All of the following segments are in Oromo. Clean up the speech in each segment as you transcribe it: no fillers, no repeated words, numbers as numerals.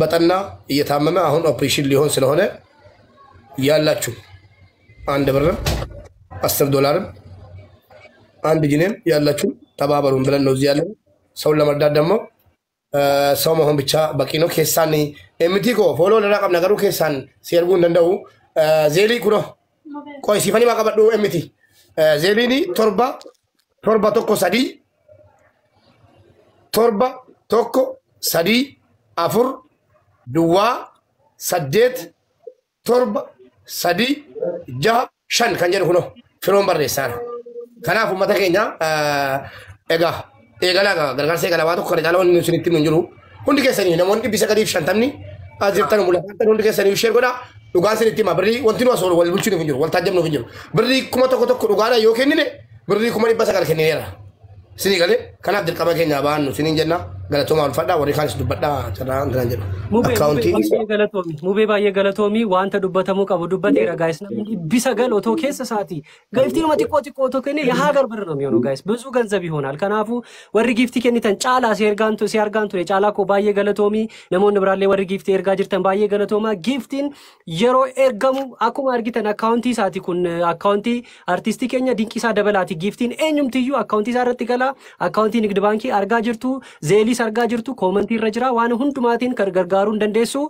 በጠና እየታመመ አሁን ኦፕሬሽን ሊሆን ስለሆነ ያላችሁ አንድ ብር $10 አንድ ጂኔም ያላችሁ ተባበሩን ብለን ነው እዚህ ያለው። ሰውን ለመርዳት ደግሞ ሰው መሆን ብቻ በቂ ነው። ኬሳኒ ኤምቲኮ ፎሎ ለራቀም ነገሩ ኬሳን ሲርጉ እንደው ዜሊ ኩኖ ቆይ ሲፈኒ ማቀበዱ ኤምቲ ዜሊኒ ቶርባ ቶኮ ሰዲ አፉር ድዋ ሰዴት ቶርባ ሰዲ ጃ ሸን ከንጀር ኩኖ ፍሮም በሬሳና ከናፉ መተከኛ ኤጋ ኤጋላ ገርጋር ሴ ገላባቱ ከረጃላውን ንሱኒቲ ምንጅሩ ሁንዲ ከሰኒ ነሞን ዲቢሰ ከዲፍ ሸንተምኒ አዚርተን ሙላታን ሁንዲ ከሰኒ ሸር ጎዳ ዱጋን ስኒቲ ማብሪ ወንቲኑ አሶል ወልቡቹ ነው ፍንጅሩ ወልታጀም ነው ፍንጅሩ ብሪ ኩመ ተኮ ዱጋላ ዮከኒኔ ብሪ ኩመ ዲበሰ ጋር ከኒኔራ ስኒ ገለ ከናብ ድርቀመ ከኛ ባኑ ስኒ ጀና ገለቶማ አልፈዳ ወሪ ካንስ ዱበዳ ተራ እንተን ጀሩ አካውንቲ ሙቤ ባየ ገለቶሚ ዋንተ ዱበተሙ ቀቡ ዱበቴራ ጋይስ ነው ቢሰገል ኦቶ ኬስ ሳቲ ጊፍቲ መጥቆ ኦቶ ከኔ የሀገር ብር ነው የሚሆነው ጋይስ ብዙ ገንዘብ ይሆናል ከናፉ ወሪ ጊፍቲ ከኒተን ጫላ ሲያርጋንቱ የጫላ ኮ ባየ ገለቶሚ ነሞን ብራሌ ወሪ ጊፍቲ ኤርጋ ጅርተን ባየ ገለቶማ ጊፍቲን የሮ ኤርጋሙ አኩማ አርጊተን አካውንቲ ሳቲ ኩን አካውንቲ አርቲስቲ ከኛ ዲንቂሳ ደበላቲ ጊፍቲን ኤኙም ትዩ አካውንቲ ሳረጥ ገላ አካውንቲ ንግድ ባንኪ አርጋ ጅርቱ ዜሊ sargaa jirtu komentii irra jira waan hundumaatiin gargaaruun dandeessu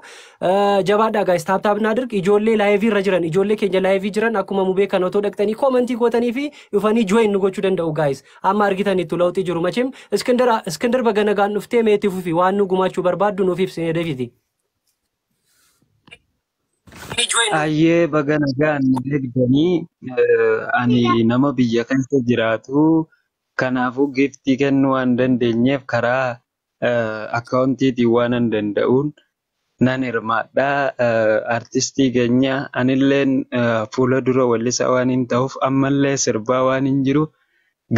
jabaadha guys taap naadirq ijoollee live irra jiran ijoollee keenya live jiran akkuma mubee kan otoo dhaqtanii komentii gootanii fi dhufanii join nu gochuu danda'u guys amma argitaniitu lawxii jiru machem iskandar baganagaan dhuftee meetii fufi waan nu gumaachuu barbaaddu nuuf ibsine defiti ayyee baganagaan degdanii ani nama biyya keessa jiraatu kanaafu giftii kennuu waan dandeenyeef karaa accountiiti waan danda'uun nan hirmaadha artistii keenya anilleen fuula dura wallisa waan hin ta'uuf ammallee sirbaa waan hin jiru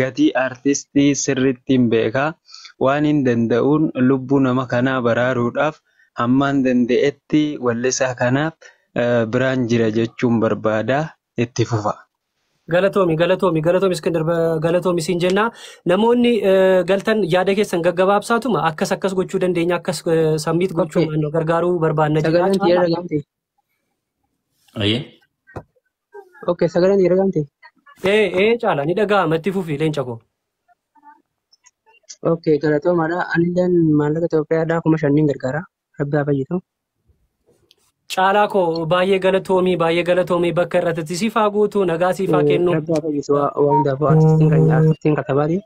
gatii artistii sirrittiin beekaa waan hin danda'uun lubbuu nama kanaa baraaruudhaaf hammaan danda'etti wallisa kanaaf biraan jira jechuun barbaada itti fufa. galatomi iskandar galatomi sinjenna namoonni galtan yaada keessan gaggabaabsaatuma akkas gochuu dandeenya akkas sammiit gochuu manno gargaaruu barbaanna jira ayye okay sagaleen diragamte caala ni dhagaa matti fufi leenca ko okay galatomaadha anilleen maallaqa Itoophiyaadhaa 5,000 gargaara rabbi afayitu Chala ko baay'ee galatoomii bakka irratti siifaa guutuu nagaa siifaa kennu. Wanda artistiin katabaati.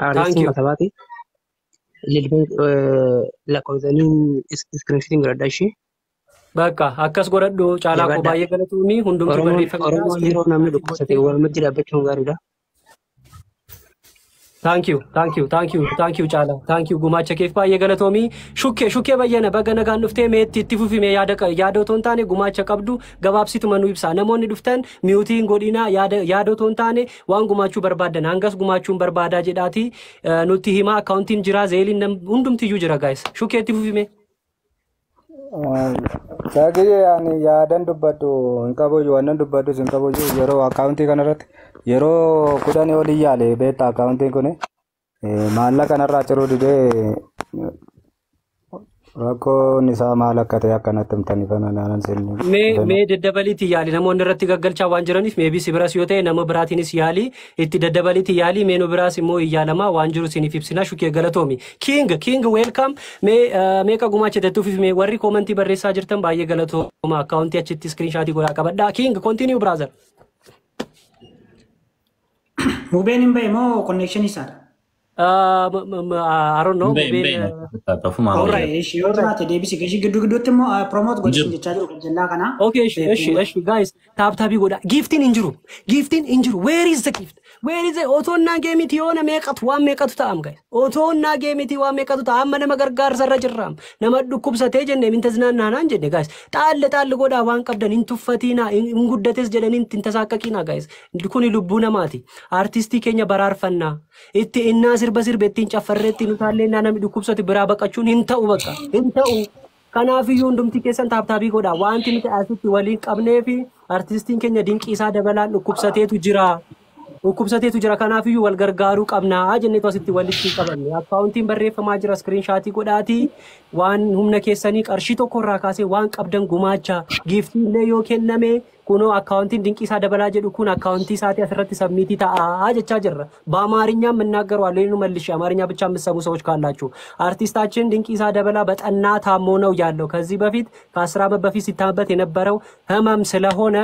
Artistiin katabaati. Lilbee lakkoofsaniin iskiriinshitiin godhadha ishee. Bakka akkas godhadhu caalaa ko baay'ee galatoomii hundumtuu barreeffamee. Oromoo yeroo namni dhukkubsate walumatti dhaabbachuun gaariidha. Thank you Chala. Thank you gumacha keef baay'ee galatoomii shukkee bayyana baga nagaan dhuftee meetti itti fufime yaada otoon taane gumacha qabdu gabaabsituma nu ibsa namoonni dhuftan miutiin godhina yaada otoon taane waan gumaachuu barbaadan hangas gumaachuun barbaadaa jedhaati nutti hima accountiin jira zeeliin hundumtiyyuu jira guys shukkee itti fufime Sagee ani yaadan dubbadhu hin qabu waan dubbadhu hin qabu yeroo accountii kanarratti yeroo kudhanii olii yaale beektaa accountiin kun maallaqa kanarraa ciruu didee rakkoon isaa maal akka ta'e akkanatti himtanii fananaan sinni mee daddabaliitti yaali namoonni irratti gaggalchaa waan jiraniif mee bisi biras yoo ta'e nama biraatiinis yaali itti daddabaliitti yaali mee nu biraas immoo iyyaalamaa waan jiru siniif ibsina shukkee galatoomi king welcome mee qagumaachite tuufif mee warri komentii barreessaa jirtan baay'ee galatooma akkaawuntii achitti screenshot godhaa qabadhaa king continue brother Ruben imbe mo connection isaadha. I don't know. Alright, yoo taate deebisi gashi gidduutti immoo promote godhin jechaa jiru jennaa kana. Okay, guys, taabii godha. Giftiin hin jiru. Where is the gift? Where is the otoon naa geemiti yoo na meeqatu waan meeqatu ta'am guys. Otoon naa geemiti waan meeqatu ta'am amma nama gargaarsa irra jirraam. Nama dhukkubsatee jenne min taznaanaan jenne guys. Xaalle godhaa waan qabdan hin tuffatiina hin guddates jedhanii hin tasaaqaqiina guys. Kuni lubbuu namaati. Artistii keenya baraarfannaa. Itti innaa sirba ittiin caffarreetti nu taallee namni dhukkubsate biraa baqachuun hin ta'u. Kanaafiyyuu hundumti keessan taabii godhaa wanti nuti asitti waliin qabnee fi artistiin keenya dinqiisaa dabalaan dhukkubsateetu jira kanaafiyyuu wal gargaaruu qabnaa jenneetu asitti walitti qabanne akkaawuntiin barreeffamaa jira screenshot godhaatii waan humna keessanii qarshii tokkorraa kaasee waan qabdan gumaacha giiftii illee yoo kenname kunoo akkaawuntiin dinqiisaa dabalaa jedhu kun akkaawuntii isaatii asirratti sabmiitii ta'a jechaa jirra በአማርኛ የምናገሩ አለ ይሄን መልሽ አማርኛ ብቻ የምትሰሙ ሰዎች ካላችሁ አርቲስታችን ድንቂሳ ደበላ በጠና ታሞ ነው ያለው ከዚህ በፊት ከ10 ዓመት በፊት ሲታመበት የነበረው ህመም ስለሆነ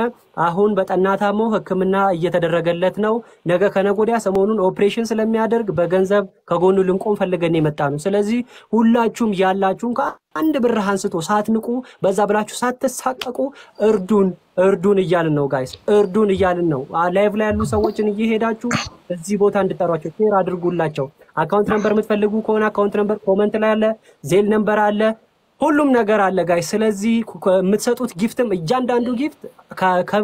አሁን በጠና ታሞ ህክምና እየተደረገለት ነው ነገ ከነጎዲያ ሰሞኑን ኦፕሬሽን ስለሚያደርግ በገንዘብ ከጎኑ ልንቆም ፈልገን የመጣ ነው ስለዚህ ሁላችሁም ያላችሁን ከአንድ ብር አንስቶ ሳትንቁ በዛ ብላችሁ ሳትሳቀቁ እርዱን እያልን ነው ጋይስ እርዱን እያልን ነው ላይቭ ላይ ያሉ ሰዎችን እየሄዳችሁ እዚህ ቦታ እንድጠሯቸው ሼር አድርጉላቸው አካውንት ነምበር የምትፈልጉ ከሆነ አካውንት ነምበር ኮሜንት ላይ አለ ዜል ነምበር አለ ሁሉም ነገር አለ ጋይስ ስለዚህ የምትሰጡት ጊፍትም እያንዳንዱ ጊፍት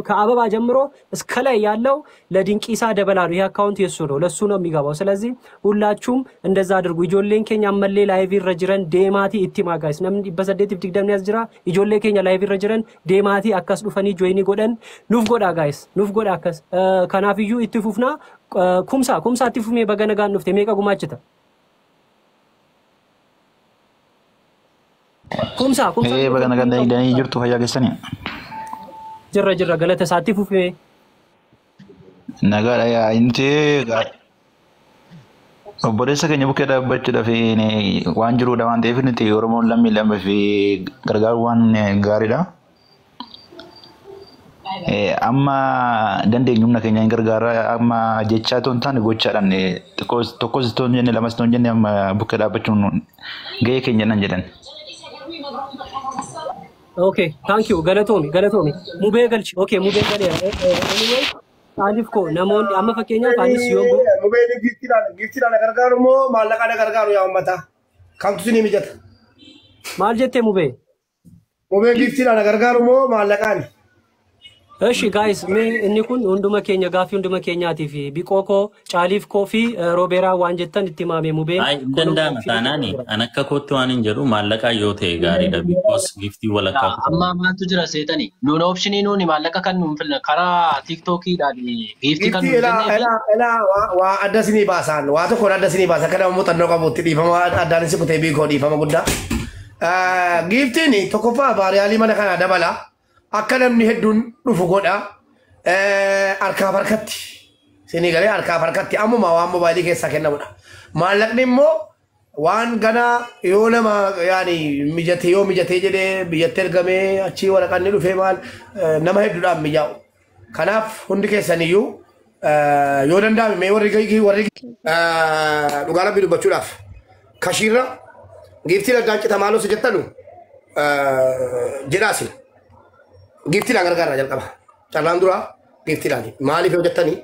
ከአበባ ጀምሮ እስከ ላይ ያለው ለድንቂሳ ደበላ ነው ይሄ አካውንት የሱ ነው ለሱ ነው የሚገባው ስለዚህ ሁላችሁም እንደዛ አድርጉ ኢጆሌን ኬኛ መሌ ላይቭ ረጅረን ዴማቲ ኢቲማ ጋይስ ነምን በሰደት ዲግደም ያዝጅራ ኢጆሌ ኬኛ ላይቭ ረጅረን ዴማቲ አካስ ዱፈኒ ጆይኒ ጎደን ኑፍ ጎዳ ጋይስ ኑፍ ጎዳ አካስ ከናፍዩ ኢትፉፍና ኩምሳ ኢትፉሜ በገነጋ ኑፍቴ ሜቃ ጉማችታ kumsa bagana ganda idani jirtu fayya keessani jirra galata saatti fufe nagara ya inte obboleessa keenya bukkee dhaabbachuudhaaf waan jiruudha waan ta'eef nuti Oromoon lammi fi gargaaru waan gaariidha. Amma dandeenyu humna keenya hin gargaara amma jechaa toon taane gochaadhaan tokkos toon jenne lamas toon jenne amma bukkee dhaabbachuun gahee keenya nan jedhan. Okay, thank you. Galatomi. Mube galchi. Okay, mube gale. Anyway, alif ko namon amma fakkeenya faanis yombo. Mube ni giftira gargaaru mo maallaqa gargaaru yaa ummata. Kamtu sini mijata. Maal jette mube? Mube giftira gargaaru mo maallaqaan. እሺ ጋይስ እኔ ኩን ወንዱመ ኬኛ ጋፊ ወንዱመ ኬኛቲ ፊ ቢቆኮ ጫሊፍ ኮፊ ሮቤራ ዋንጀተን ኢቲማሜ ሙቤ አይ እንደንዳም ታናኒ አነከ ኮቱ ዋንን ጀሩ ማለቃ ዮቴ ጋሪ ደ ቢኮስ ጊፍቲ ወለካ አማ ማንቱ ጅራ ሴተኒ ኑን ኦፕሽኒ ኑን ማለቃ ከን ኑን ከራ ቲክቶክ ዳዲ ጊፍቲ ከን ኤላ ዋ አዳስኒ ባሳን ዋ ተኮ አዳስኒ ባሳ ከዳ ሞተን ነው ቀቦት ዲፈማ አዳንሲ ኩቴ ቢኮ ዲፈማ ጉዳ ጊፍቲኒ ተኮፋ ባሪያሊ ማለካ ደበላ akka namni hedduun dhufu godha harkaa harkatti sinii galee harkaa harkatti ammuma waan mobaayilii keessaa kennamudha maallaqni immoo waan ganaa yoo nama yaani mijatee jedhee biyyatti ergamee achii waraqanni dhufee maal nama hedduudhaan mijaa'u kanaaf hundi keessaniyyuu yoo danda'ame mee warri dhugaa rabbii dubbachuudhaaf kashiirra giiftii ladhaan cita maaloo si jettanu jedhaasi gifti la gargaara jalqaba callaan dura gifti laani maaliif yoo jettanii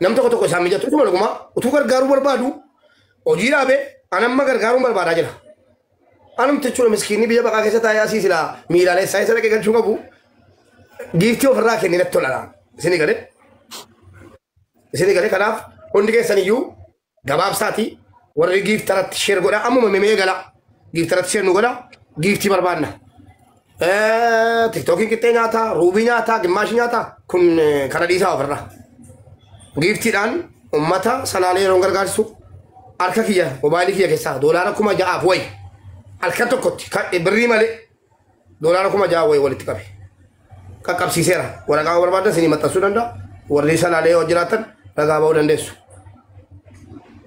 nam tokko isaan mijatu utuma dhuguma utuu gargaaruu barbaadu hojii dhaabe anamma gargaaruun barbaadaa jira anum jechuudha miskiinni biyya baqaa keessa taa'ee asii silaa miilaalee isaa isa dhaqee galchuu qabu gifti ofirraa kennee natti tola isinii galee kanaaf hundi keessaniyyuu gabaabsaati warri giftarratti sheer godha ammuma mimee gala giftarratti sheer nu godha gifti barbaanna TikTokin kita nyata, Ruby nyata, Gimash nyata, kun Kanadisa overra. Giftiran ummata salale rongar garsu arka kiya, mobile kiya kesa, dolara kuma ja afway. Arka tokkotti birri male dolara kuma ja afway walitti qabe. Qaqqabsiiseera. Waraqaa barbaadan sinii maxxansuu danda'a. Warri salaalee hojjiraatan ragaa ba'uu dandeessu.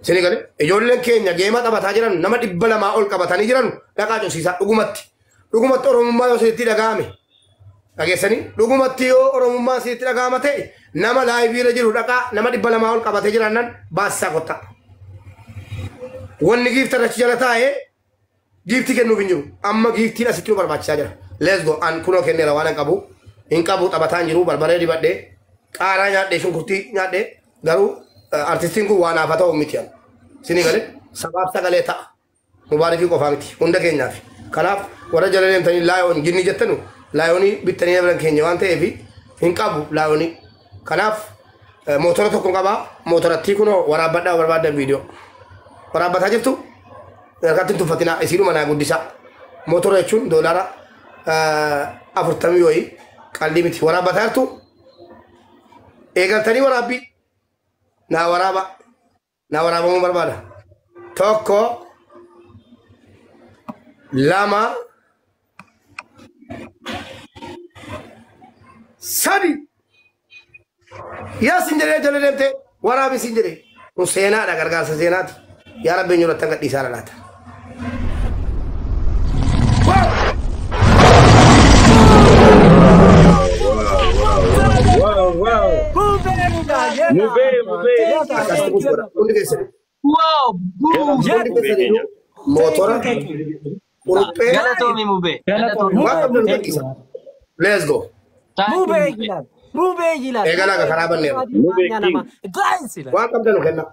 Sinii galee ijoolleen keenya geema taphataa jiran nama 200 ol qabatanii jiran dhaqaa cosiisaa dhugumatti. Dhugumatti Oromummaa yoo sitti dhaga'ame dhageessanii dhugumatti yoo Oromummaa sitti dhaga'ama ta'e nama laayiviirra jiru dhaqaa nama 200 ol qabatee jirannan baasisaa qotta. Wanni giiftan achi jala taa'ee giiftii kennuuf hin jiru. Amma giiftiin asitti nu barbaachisaa jira. Let's go. An kunoo kenneera waan hin qabu taphataan jiru barbaree dibadhee qaaraa nyaadhee shunkurtii nyaadhee garuu artistiin kun waan hafa ta'u miti. Sinii galee sabaaf sagalee ta'a. Mubaarakii qofaa miti hunda keenyaaf. Kanaaf warra jalaleen tani laayoon jinni jettanu laayoonii bittanii dabran keenya waan ta'eef hin qabu laayoonii. Kanaaf mootora tokko qabaa mootorattii kunoo waraabadhaa barbaadan viidiyoo. Waraabbataa jirtu harkatti hin tuffatinaa isiidhu manaa guddisaa. Mootora jechuun doolaara 40 wayii qallii miti. Waraabbataa jirtu eegaltanii waraabbii naa waraabamuu barbaada. Tokko lama sadi yaa sinjiree jala deemte waraabi sinjiree kun seenaadha gargaarsa seenaati yaa rabbi eenyu irratti hanga dhiisaa laata. Wow, boom. Motora, Galatomi Mube. let's go. Mube Gilan. Mube Gilan. Egala ka kharaban ne. Guys, Waan qabdan kenna.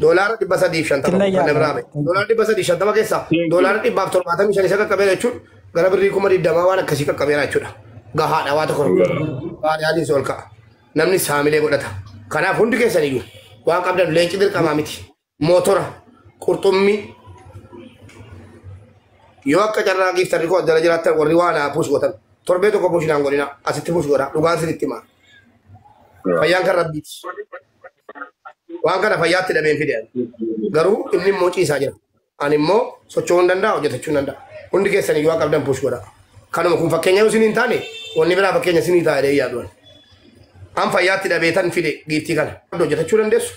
Dolar di basa di shantama kan brame. Dolar di basa di shantama keessa. Dolar di baaf torbaatami shan isa qaqqabee jechuun gara birrii kuma diddama waan akkasii qaqqabeera jechuudha. Gahaadha waa tokko. Waan yaaliin sol ka'a. Namni saamilee godhata. Kanaaf hundi keessaniyyuu waan qabdan leenci dirqamaa miti. Motora, qurxummii yoo akka carraa giiftarri koo jala jiraattan warri waan puus gootan torbee tokko puushinaan godhina asitti puus godha dhugaan sinitti himaa. Fayyaan kan rabbiiti. Waan kana fayyaatti dhabeen fide garuu inni immoo ciisaa jira. Ani immoo socho'uu hin danda'a hojjetachuu hin danda'a. Hundi keessanii yoo qabdan puus godha. Kanuma kun fakkeenya isin hin taane wanni biraa fakkeenya isin taa'ee yaaduun. An fayyaatti dhabeetan fide giiftii kana hojjetachuu dandeessu.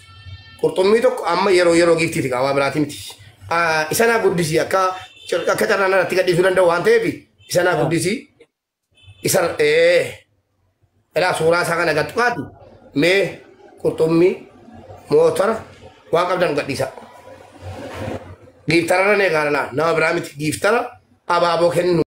Qurxummii tokko amma yeroo giiftiiti qaawaa biraati miti. Isa naa guddisii akka carraan irratti gadhiisuu danda'u waan ta'eef isa naa guddisii isa suuraa isaa kana gattu qaati mee qurxummii motora waan qabdan gadhiisa. Giiftara irra nee gaara nama biraa miti giiftara abaaboo kennu.